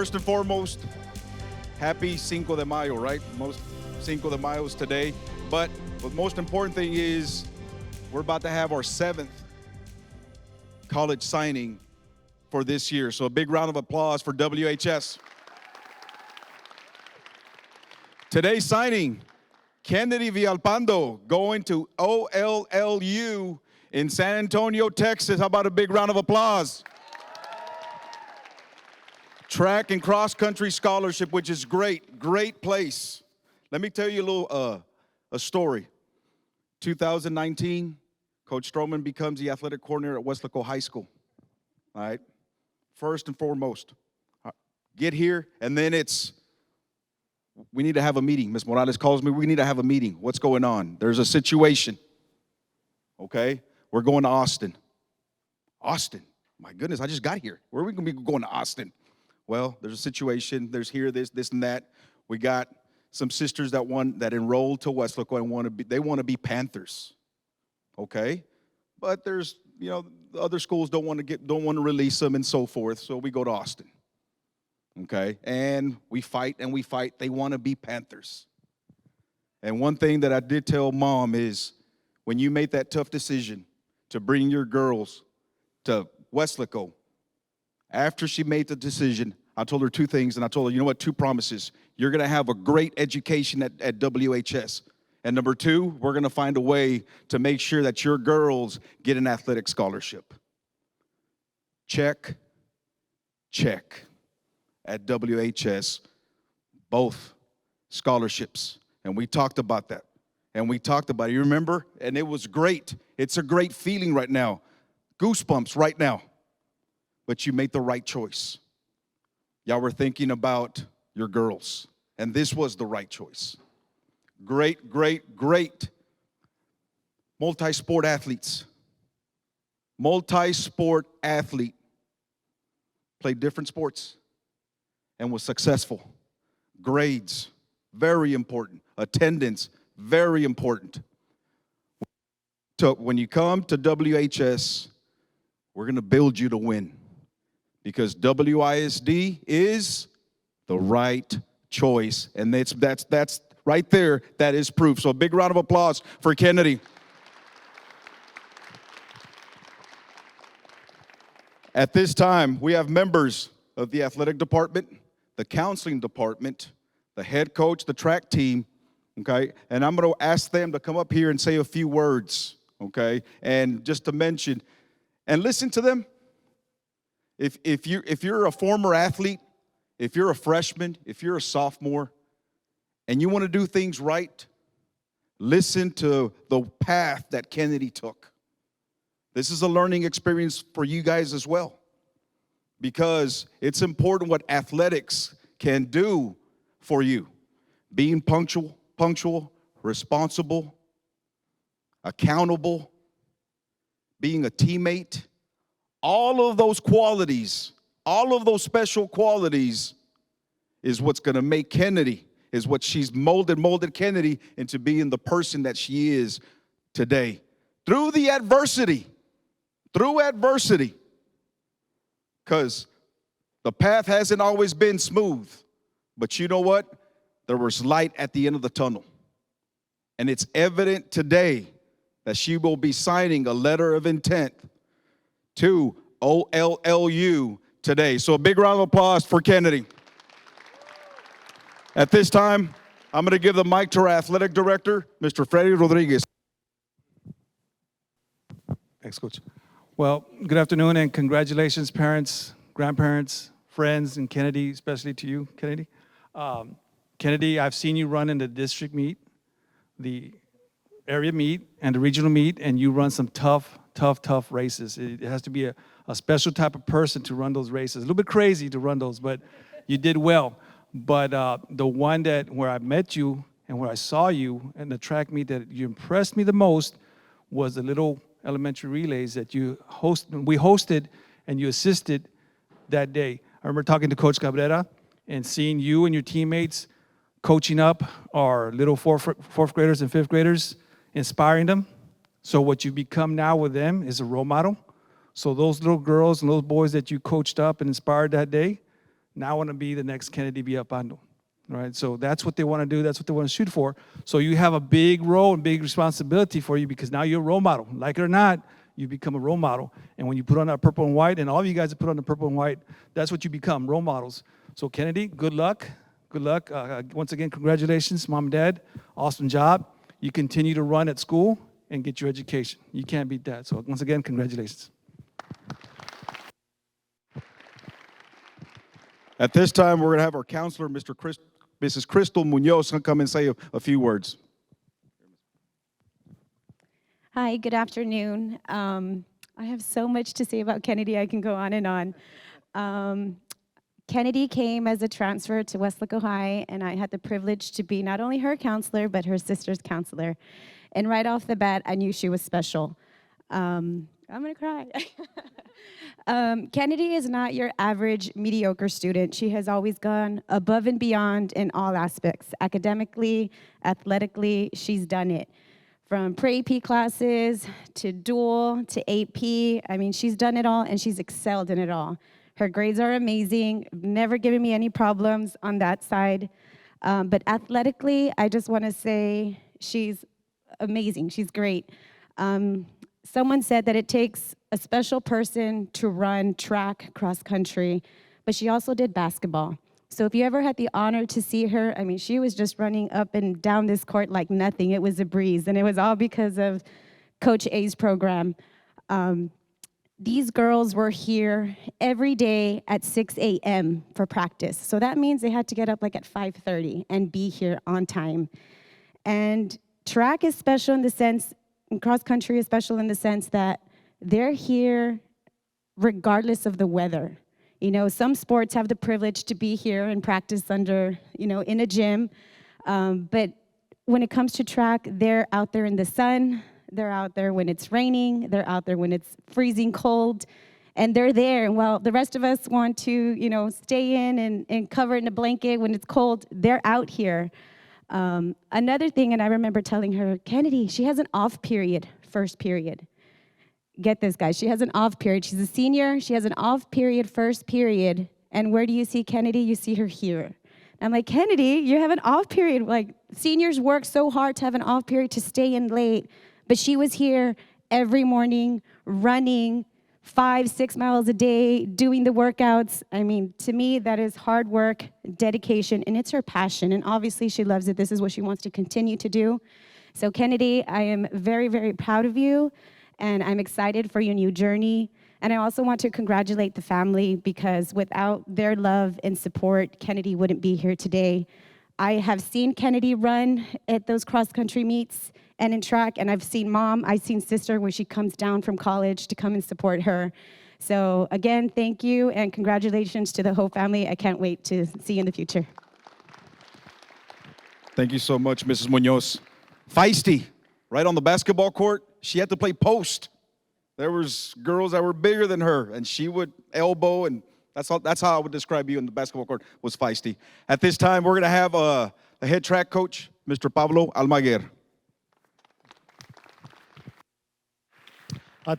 first and foremost, happy Cinco de Mayo, right? Most Cinco de Mayo is today. But the most important thing is we're about to have our 7th college signing for this year. So a big round of applause for WHS. Today's signing, Kennedy Villalpondo going to OLLU in San Antonio, Texas. How about a big round of applause? Track and cross country scholarship, which is great place. Let me tell you a story. 2019, Coach Stroman becomes the athletic coordinator at Weslaco High School. All right, first and foremost, get here, and then we need to have a meeting. Ms. Morales calls me, we need to have a meeting. What's going on? There's a situation. Okay, we're going to Austin. Austin, my goodness, I just got here. Where are we going to be going to Austin? Well, there's a situation. There's here, this, and that. We got some sisters that enrolled to Weslaco and they want to be Panthers. Okay, but there's the other schools don't want to release them and so forth. So we go to Austin. Okay, and we fight. They want to be Panthers. And one thing that I did tell Mom is when you made that tough decision to bring your girls to Weslaco, after she made the decision, I told her 2 things, and I told her, you know what, 2 promises. You're going to have a great education at WHS. And number 2, we're going to find a way to make sure that your girls get an athletic scholarship. Check. At WHS, both scholarships. And we talked about that. You remember? And it was great. It's a great feeling right now. Goosebumps right now. But you made the right choice. Y'all were thinking about your girls. And this was the right choice. Great. Multi-sport athletes. Multi-sport athlete. Played different sports and was successful. Grades, very important. Attendance, very important. So when you come to WHS, we're going to build you to win. Because WISD is the right choice. And that's right there, that is proof. So a big round of applause for Kennedy. At this time, we have members of the athletic department, the counseling department, the head coach, the track team, okay? And I'm going to ask them to come up here and say a few words, okay? And just to mention, and listen to them. If you're a former athlete, if you're a freshman, if you're a sophomore, and you want to do things right, listen to the path that Kennedy took. This is a learning experience for you guys as well, because it's important what athletics can do for you. Being punctual, responsible, accountable, being a teammate. All of those qualities, all of those special qualities is what's going to make Kennedy, is what she's molded Kennedy into being the person that she is today. Through adversity. Because the path hasn't always been smooth. But you know what? There was light at the end of the tunnel. And it's evident today that she will be signing a letter of intent to OLLU today. So a big round of applause for Kennedy. At this time, I'm going to give the mic to our athletic director, Mr. Freddy Rodriguez. Thanks, Coach. Well, good afternoon and congratulations, parents, grandparents, friends, and Kennedy, especially to you, Kennedy. Kennedy, I've seen you run in the district meet, the area meet, and the regional meet, and you run some tough races. It has to be a special type of person to run those races. A little bit crazy to run those, but you did well. But the one where I met you and where I saw you in the track meet that you impressed me the most was the little elementary relays that we hosted and you assisted that day. I remember talking to Coach Cabrera and seeing you and your teammates coaching up our little fourth graders and fifth graders, inspiring them. So what you become now with them is a role model. So those little girls and those boys that you coached up and inspired that day, Now I want to be the next Kennedy Villalpondo. Right? So that's what they want to do. That's what they want to shoot for. So you have a big role and big responsibility for you because now you're a role model. Like it or not, you become a role model. And when you put on that purple and white, and all of you guys that put on the purple and white, that's what you become, role models. So Kennedy, good luck. Good luck. Once again, congratulations, Mom and Dad. Awesome job. You continue to run at school and get your education. You can't beat that. So once again, congratulations. At this time, we're going to have our counselor, Mrs. Crystal Munoz, come and say a few words. Hi, good afternoon. I have so much to say about Kennedy. I can go on and on. Kennedy came as a transfer to Weslaco High, and I had the privilege to be not only her counselor, but her sister's counselor. And right off the bat, I knew she was special. I'm gonna cry. Kennedy is not your average mediocre student. She has always gone above and beyond in all aspects. Academically, athletically, she's done it. From pre-AP classes to dual to AP. I mean, she's done it all and she's excelled in it all. Her grades are amazing, never given me any problems on that side. But athletically, I just wanna say she's amazing, she's great. Someone said that it takes a special person to run track, cross country, but she also did basketball. So if you ever had the honor to see her, I mean, she was just running up and down this court like nothing. It was a breeze, and it was all because of Coach A's program. These girls were here every day at 6 a.m. for practice. So that means they had to get up like at 5:30 and be here on time. And track is special in the sense, and cross country is special in the sense that they're here regardless of the weather. You know, some sports have the privilege to be here and practice under, you know, in a gym. But when it comes to track, they're out there in the sun. They're out there when it's raining. They're out there when it's freezing cold. And they're there. And while the rest of us want to, you know, stay in and cover in a blanket when it's cold, they're out here. Another thing, and I remember telling her, Kennedy, she has an off period, first period. Get this, guys, she has an off period. She's a senior, she has an off period, first period. And where do you see Kennedy? You see her here. And I'm like, Kennedy, you have an off period. Like, seniors work so hard to have an off period to stay in late. But she was here every morning, running 5-6 miles a day, doing the workouts. I mean, to me, that is hard work, dedication, and it's her passion. And obviously, she loves it. This is what she wants to continue to do. So, Kennedy, I am very, very proud of you, and I'm excited for your new journey. And I also want to congratulate the family because without their love and support, Kennedy wouldn't be here today. I have seen Kennedy run at those cross-country meets and in track, and I've seen mom, I've seen sister when she comes down from college to come and support her. So again, thank you and congratulations to the whole family. I can't wait to see you in the future. Thank you so much, Mrs. Munoz. Feisty, right on the basketball court, she had to play post. There was girls that were bigger than her, and she would elbow, and that's how I would describe you in the basketball court, was feisty. At this time, we're going to have the head track coach, Mr. Pablo Almaguer.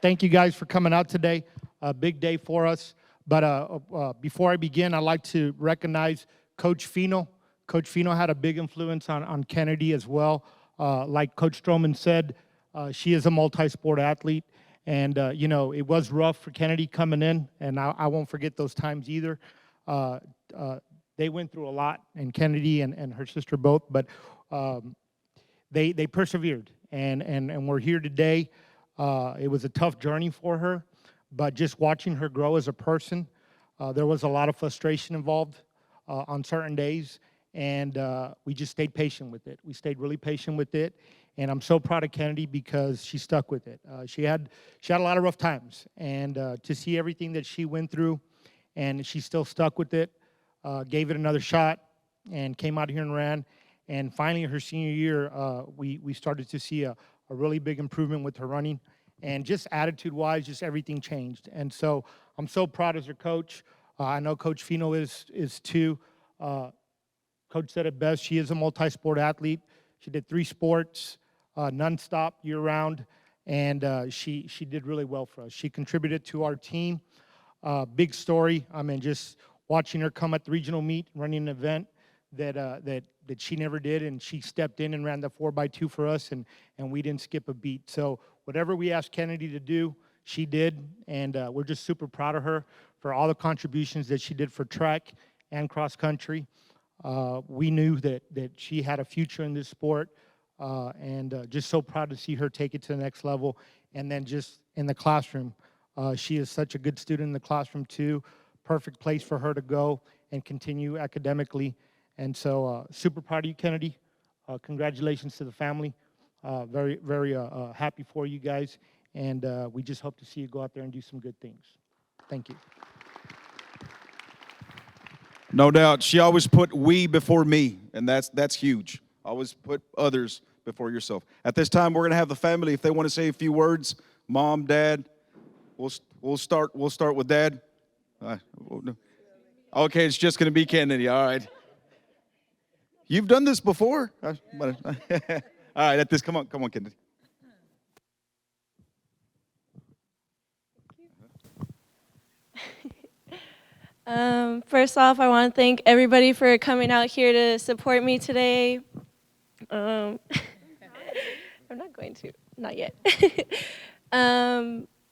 Thank you guys for coming out today. A big day for us. But before I begin, I'd like to recognize Coach Fino. Coach Fino had a big influence on Kennedy as well. Like Coach Stroman said, she is a multi-sport athlete. And, you know, it was rough for Kennedy coming in, and I won't forget those times either. They went through a lot, and Kennedy and her sister both, but they persevered, and we're here today. It was a tough journey for her, but just watching her grow as a person, there was a lot of frustration involved on certain days, and we just stayed patient with it. We stayed really patient with it, and I'm so proud of Kennedy because she stuck with it. She had a lot of rough times, and to see everything that she went through, and she still stuck with it, gave it another shot, and came out here and ran. And finally, her senior year, we started to see a really big improvement with her running, and just attitude-wise, just everything changed. And so I'm so proud as her coach. I know Coach Fino is too. Coach said it best. She is a multi-sport athlete. She did 3 sports, nonstop, year-round, and she did really well for us. She contributed to our team. Big story. I mean, just watching her come at the regional meet, running an event that she never did, and she stepped in and ran the 4x2 for us, and we didn't skip a beat. So whatever we asked Kennedy to do, she did, and we're just super proud of her for all the contributions that she did for track and cross country. We knew that she had a future in this sport, and just so proud to see her take it to the next level. And then just in the classroom, she is such a good student in the classroom too. Perfect place for her to go and continue academically. And so super proud of you, Kennedy. Congratulations to the family. Very, very happy for you guys. And we just hope to see you go out there and do some good things. Thank you. No doubt. She always put we before me, and that's huge. Always put others before yourself. At this time, we're going to have the family, if they want to say a few words. Mom, Dad, we'll start with Dad. Okay, it's just going to be Kennedy. All right. You've done this before. All right, at this, come on, Kennedy. First off, I want to thank everybody for coming out here to support me today. I'm not going to, not yet.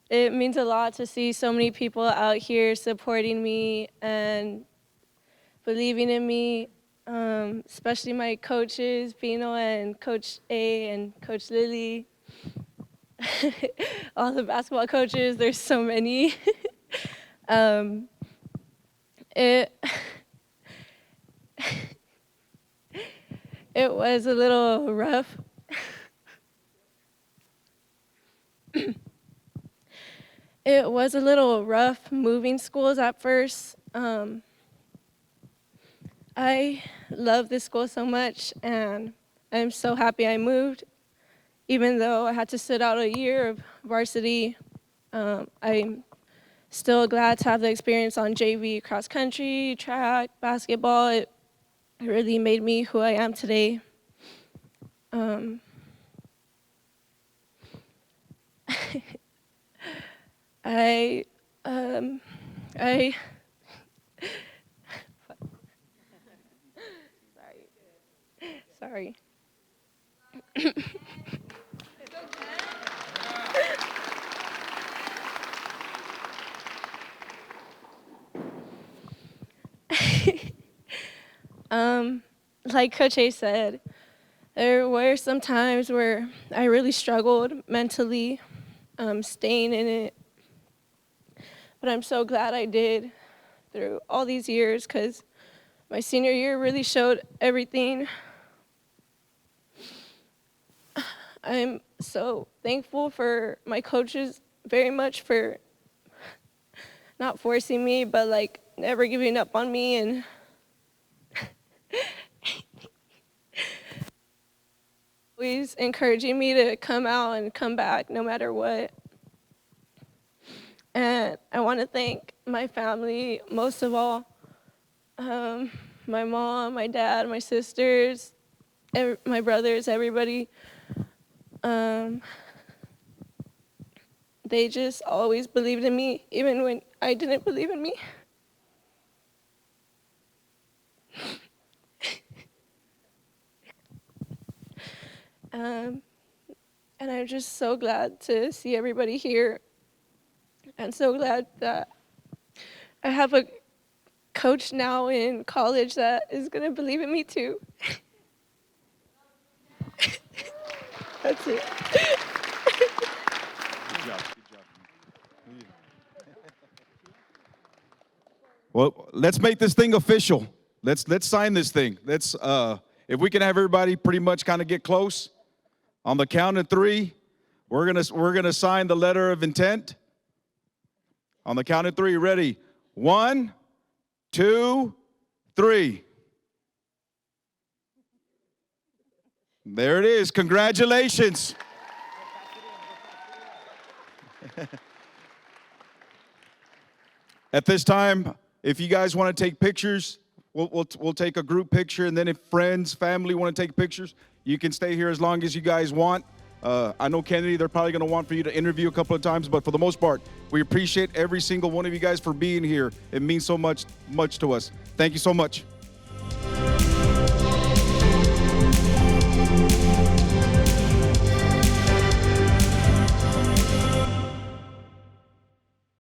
It means a lot to see so many people out here supporting me and believing in me, especially my coaches, Bino and Coach A and Coach Lily. All the basketball coaches, there's so many. It was a little rough. It was a little rough moving schools at first. I love this school so much, and I'm so happy I moved. Even though I had to sit out a year of varsity, I'm still glad to have the experience on JV, cross country, track, basketball. It really made me who I am today. Sorry. Like Coach A said, there were some times where I really struggled mentally, staying in it. But I'm so glad I did through all these years, because my senior year really showed everything. I'm so thankful for my coaches very much for not forcing me, but like never giving up on me and always encouraging me to come out and come back no matter what. And I want to thank my family most of all, my mom, my dad, my sisters, my brothers, everybody. They just always believed in me, even when I didn't believe in me. And I'm just so glad to see everybody here, and so glad that I have a coach now in college that is going to believe in me too. That's it. Good job. Well, let's make this thing official. Let's sign this thing. Let's if we can have everybody pretty much kind of get close. On the count of three, we're gonna sign the letter of intent. On the count of three, ready? 1, 2, 3. There it is. Congratulations. At this time, if you guys want to take pictures, we'll take a group picture, and then if friends, family want to take pictures, you can stay here as long as you guys want. I know Kennedy, they're probably going to want for you to interview a couple of times, but for the most part, we appreciate every single one of you guys for being here. It means so much to us. Thank you so much.